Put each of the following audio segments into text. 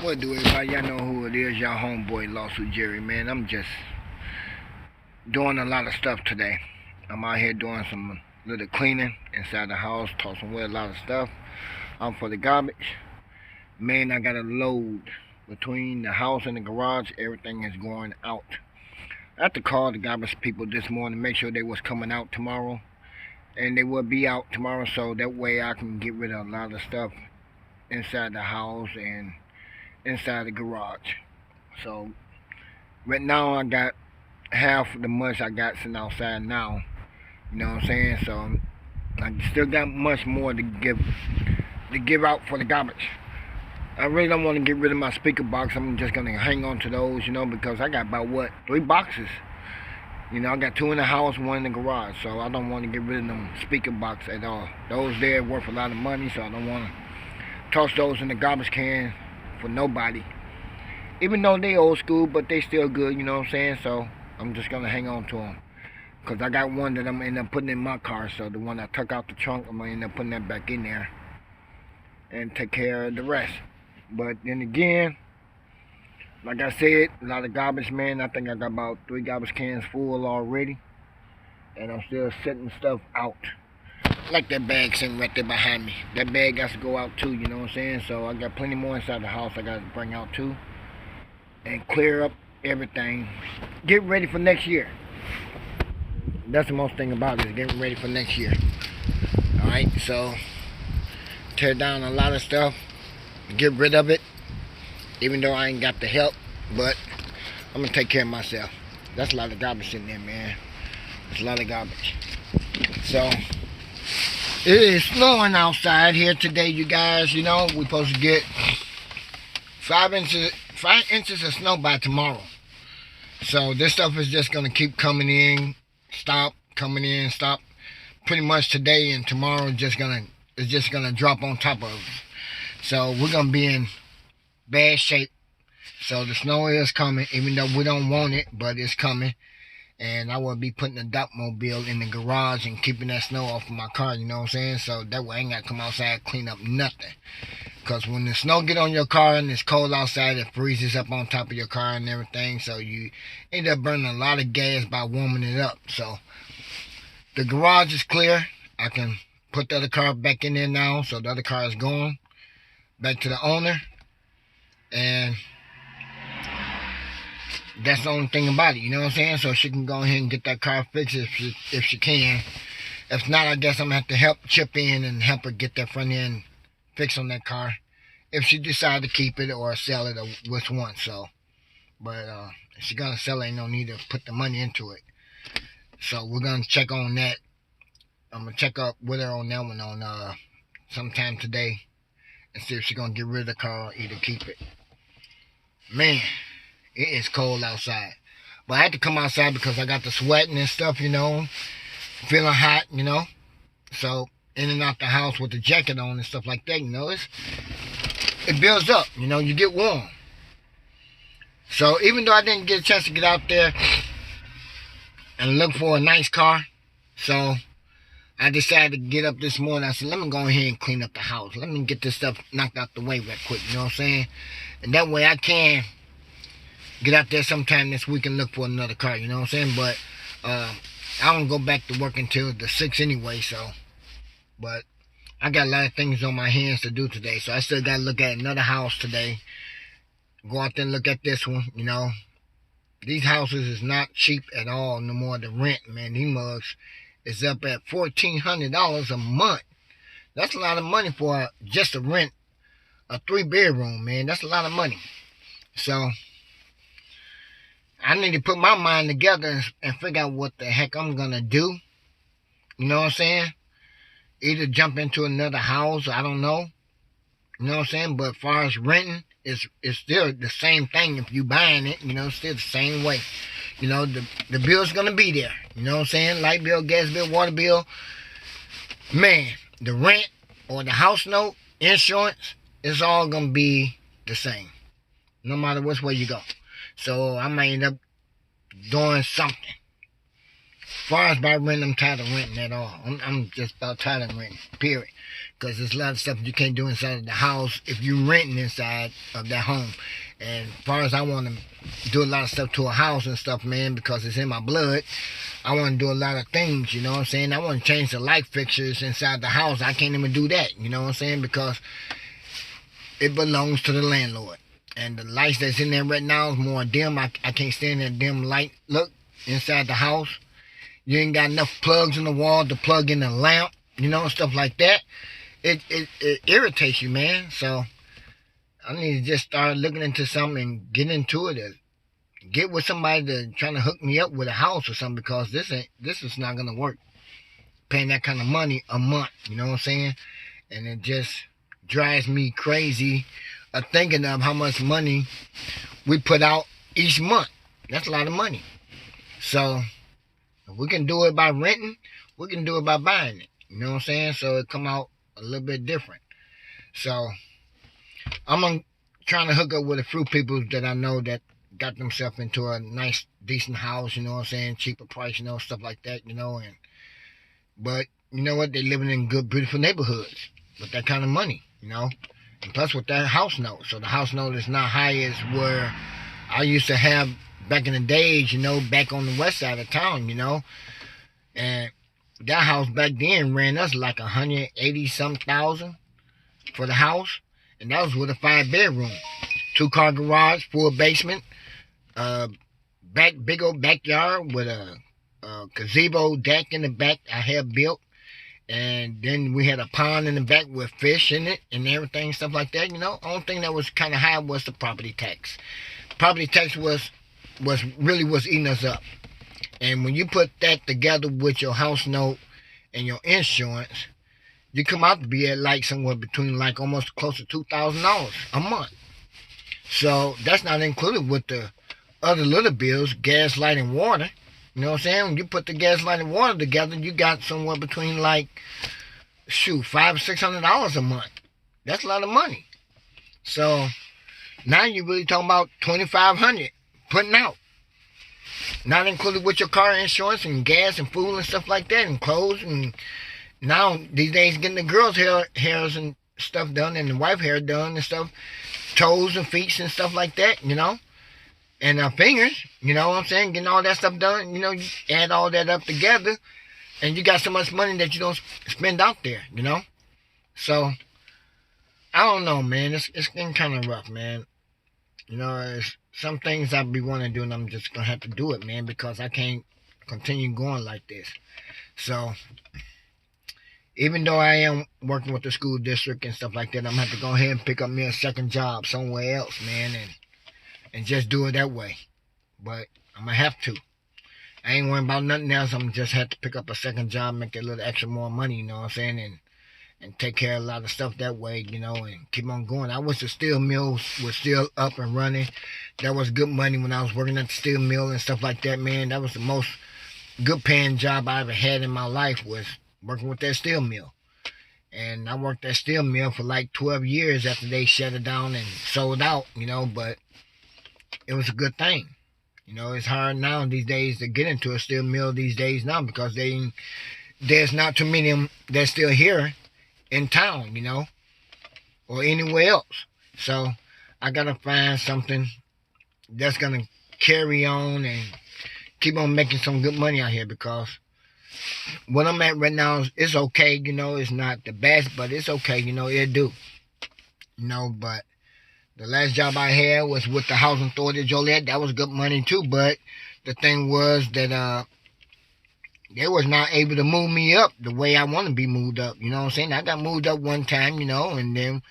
What do everybody? Y'all know who it is. Y'all homeboy Lawsuit Jerry, man. I'm just doing a lot of stuff today. I'm out here doing some little cleaning inside the house, tossing away a lot of stuff out for the garbage. Man, I got a load between the house and the garage. Everything is going out. I had to call the garbage people this morning, make sure they was coming out tomorrow. And they will be out tomorrow, so that way I can get rid of a lot of stuff inside the house and inside the garage. So right now I got half of the much I got sitting outside now. You know what I'm saying? So I still got much more to give out for the garbage. I really don't want to get rid of my speaker box. I'm just gonna hang on to those, because I got about 3 boxes. I got 2 in the house, 1 in the garage. So I don't want to get rid of them speaker box at all. Those there worth a lot of money, so I don't want to toss those in the garbage can for nobody. Even though they old school, but they still good, you know what I'm saying? So I'm just gonna hang on to them. Cause I got one that I'm gonna end up putting in my car. So the one I took out the trunk, I'm gonna end up putting that back in there and take care of the rest. But then again, like I said, a lot of garbage, man. I think I got about 3 garbage cans full already. And I'm still setting stuff out. Like that bag sitting right there behind me. That bag got to go out too, you know what I'm saying? So I got plenty more inside the house I got to bring out too. And clear up everything. Get ready for next year. That's the most thing about it, is getting ready for next year. Alright, so tear down a lot of stuff. Get rid of it. Even though I ain't got the help. But I'm going to take care of myself. That's a lot of garbage in there, man. It's a lot of garbage. So it is snowing outside here today, you guys. We're supposed to get 5 inches of snow by tomorrow. So this stuff is just going to keep coming in, stop, coming in, stop. Pretty much today and tomorrow is just gonna drop on top of us. So we're going to be in bad shape. So the snow is coming, even though we don't want it, but it's coming. And I will be putting the dump mobile in the garage and keeping that snow off of my car, you know what I'm saying? So that way I ain't got to come outside and clean up nothing. Because when the snow get on your car and it's cold outside, it freezes up on top of your car and everything. So you end up burning a lot of gas by warming it up. So the garage is clear. I can put the other car back in there now. So the other car is gone. Back to the owner. And that's the only thing about it, you know what I'm saying? So she can go ahead and get that car fixed if she can. If not, I guess I'm going to have to help chip in and help her get that front end fixed on that car. If she decides to keep it or sell it or which one, so. But if she's going to sell it, ain't no need to put the money into it. So we're going to check on that. I'm going to check up with her on that one on sometime today. And see if she's going to get rid of the car or either keep it. Man. It is cold outside. But I had to come outside because I got the sweating and stuff, feeling hot, So, in and out the house with the jacket on and stuff like that, it builds up, you get warm. So, even though I didn't get a chance to get out there and look for a nice car, so I decided to get up this morning. I said, let me go ahead and clean up the house. Let me get this stuff knocked out the way real quick, you know what I'm saying? And that way I can get out there sometime this week and look for another car, you know what I'm saying? But I don't go back to work until the 6th anyway, so. But I got a lot of things on my hands to do today, so I still got to look at another house today. Go out there and look at this one, These houses is not cheap at all no more. The rent, man, these mugs is up at $1,400 a month. That's a lot of money for just to rent a 3-bedroom, man. That's a lot of money. So I need to put my mind together and figure out what the heck I'm going to do. You know what I'm saying? Either jump into another house, I don't know. You know what I'm saying? But as far as renting, it's still the same thing if you buying it. It's still the same way. The bill's going to be there. You know what I'm saying? Light bill, gas bill, water bill. Man, the rent or the house note, insurance, it's all going to be the same. No matter which way you go. So I might end up doing something. far as by renting, I'm tired of renting at all. I'm just about tired of renting, period. Because there's a lot of stuff you can't do inside of the house if you're renting inside of that home. And as far as I want to do a lot of stuff to a house and stuff, man, because it's in my blood, I want to do a lot of things, you know what I'm saying? I want to change the light fixtures inside the house. I can't even do that, you know what I'm saying? Because it belongs to the landlord. And the lights that's in there right now is more dim. I can't stand that dim light look inside the house. You ain't got enough plugs in the wall to plug in the lamp, you know, stuff like that. It irritates you, man. So I need to just start looking into something and get into it. Get with somebody to trying to hook me up with a house or something, because this is not gonna work. Paying that kind of money a month, you know what I'm saying? And it just drives me crazy thinking of how much money we put out each month. That's a lot of money. So if we can do it by renting, we can do it by buying it. You know what I'm saying? So it come out a little bit different. So I'm trying to hook up with a few people that I know that got themselves into a nice, decent house, you know what I'm saying? Cheaper price, you know, stuff like that, you know. But you know what? They living in good, beautiful neighborhoods with that kind of money, you know. And plus with that house note. So the house note is not high as where I used to have back in the days, you know, back on the west side of town, you know. And that house back then ran us like 180-something thousand for the house. And that was with a 5-bedroom. 2-car garage, full basement, big old backyard with a gazebo deck in the back I had built. And then we had a pond in the back with fish in it and everything, stuff like that, you know. Only thing that was kind of high was the property tax. Property tax was eating us up. And when you put that together with your house note and your insurance, you come out to be at like somewhere between like almost close to $2,000 a month. So that's not included with the other little bills, gas, light, and water. You know what I'm saying? When you put the gas, light, and water together, you got somewhere between like, $500 or $600 a month. That's a lot of money. So now you're really talking about $2,500 putting out. Not included with your car insurance and gas and food and stuff like that and clothes. And now these days getting the girls' hairs and stuff done and the wife hair done and stuff. Toes and feet and stuff like that, you know. And fingers, you know what I'm saying? Getting all that stuff done, you know, you add all that up together, and you got so much money that you don't spend out there, you know? So, I don't know, man. It's getting kind of rough, man. You know, it's some things I be wanting to do, and I'm just going to have to do it, man, because I can't continue going like this. So, even though I am working with the school district and stuff like that, I'm going to have to go ahead and pick up me a second job somewhere else, man, and just do it that way. But I'm going to have to. I ain't worrying about nothing else. I'm just have to pick up a second job, make a little extra more money, you know what I'm saying, and take care of a lot of stuff that way, you know, and keep on going. I wish the steel mill was still up and running. That was good money when I was working at the steel mill and stuff like that, man. That was the most good paying job I ever had in my life, was working with that steel mill. And I worked that steel mill for like 12 years after they shut it down and sold out, you know, but it was a good thing. You know, it's hard now these days to get into a steel mill these days now, because there's not too many of them that's still here in town, you know, or anywhere else. So I got to find something that's going to carry on and keep on making some good money out here, because what I'm at right now is okay, you know. It's not the best, but it's okay, you know. It'll do, you know. But the last job I had was with the Housing Authority of Joliet. That was good money too, but the thing was that they was not able to move me up the way I want to be moved up, you know what I'm saying? I got moved up one time, you know, and then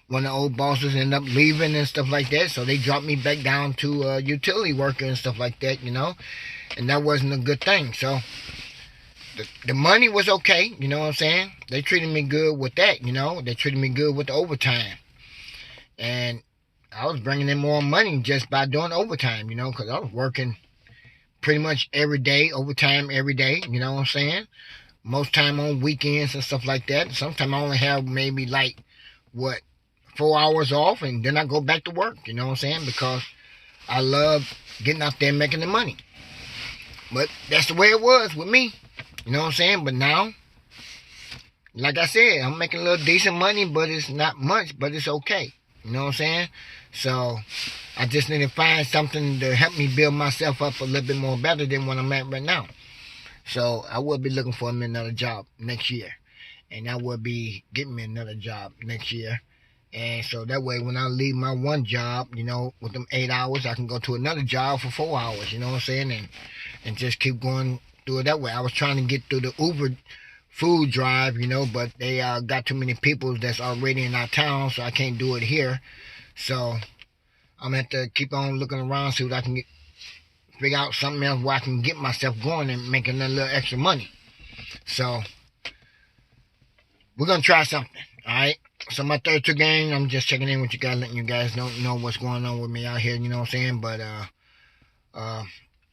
one of the old bosses ended up leaving and stuff like that, so they dropped me back down to utility worker and stuff like that, you know, and that wasn't a good thing. So the money was okay, you know what I'm saying? They treated me good with that, you know. They treated me good with the overtime. And I was bringing in more money just by doing overtime, you know, because I was working pretty much every day, overtime every day, you know what I'm saying? Most time on weekends and stuff like that. Sometimes I only have maybe like, 4 hours off, and then I go back to work, you know what I'm saying? Because I love getting out there and making the money. But that's the way it was with me. You know what I'm saying? But now, like I said, I'm making a little decent money, but it's not much, but it's okay. You know what I'm saying? So I just need to find something to help me build myself up a little bit more better than what I'm at right now. So I will be looking for me another job next year. And I will be getting me another job next year. And so that way when I leave my one job, with them 8 hours, I can go to another job for 4 hours, you know what I'm saying? And just keep going through it that way. I was trying to get through the Uber food drive, but they got too many people that's already in our town, so I can't do it here. So I'm going to have to keep on looking around, see what I can figure out something else where I can get myself going and make another little extra money. So we're going to try something, all right? So my 32 game, I'm just checking in with you guys, letting you guys know what's going on with me out here, you know what I'm saying? But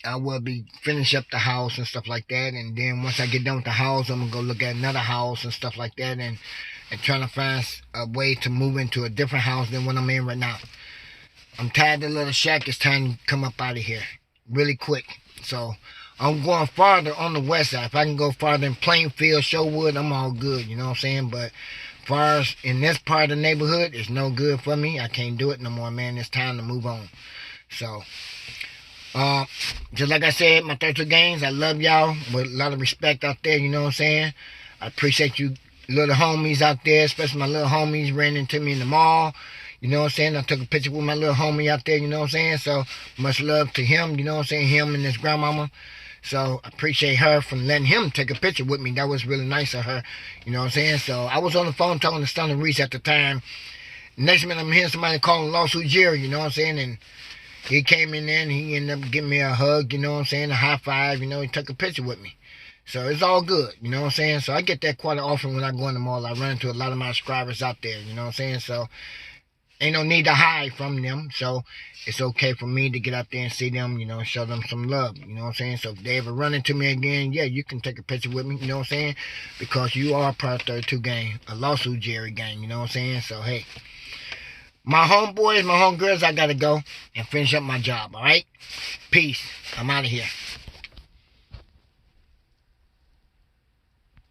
I will be finish up the house and stuff like that, and then once I get done with the house, I'm going to go look at another house and stuff like that, and trying to find a way to move into a different house than what I'm in right now. I'm tired of the little shack. It's time to come up out of here really quick. So I'm going farther on the west side. If I can go farther in Plainfield, Sherwood, I'm all good, you know what I'm saying? But as far as in this part of the neighborhood, it's no good for me. I can't do it no more, man. It's time to move on. So just like I said, my 32 games, I love y'all with a lot of respect out there, you know what I'm saying? I appreciate you little homies out there, especially my little homies ran into me in the mall. You know what I'm saying? I took a picture with my little homie out there, you know what I'm saying? So much love to him, you know what I'm saying? Him and his grandmama. So I appreciate her for letting him take a picture with me. That was really nice of her, you know what I'm saying? So I was on the phone talking to Stunner Reese at the time. Next minute I'm hearing somebody calling Lawsuit Jerry, you know what I'm saying? And he came in there and he ended up giving me a hug, you know what I'm saying? A high five, he took a picture with me. So it's all good, you know what I'm saying? So I get that quite often when I go in the mall. I run into a lot of my subscribers out there, you know what I'm saying? So ain't no need to hide from them. So it's okay for me to get out there and see them, show them some love, you know what I'm saying? So if they ever run into me again, yeah, you can take a picture with me, you know what I'm saying? Because you are part of 32 gang, a Lawsuit Jerry gang, you know what I'm saying? So hey, my homeboys, my homegirls, I gotta go and finish up my job, all right? Peace. I'm out of here.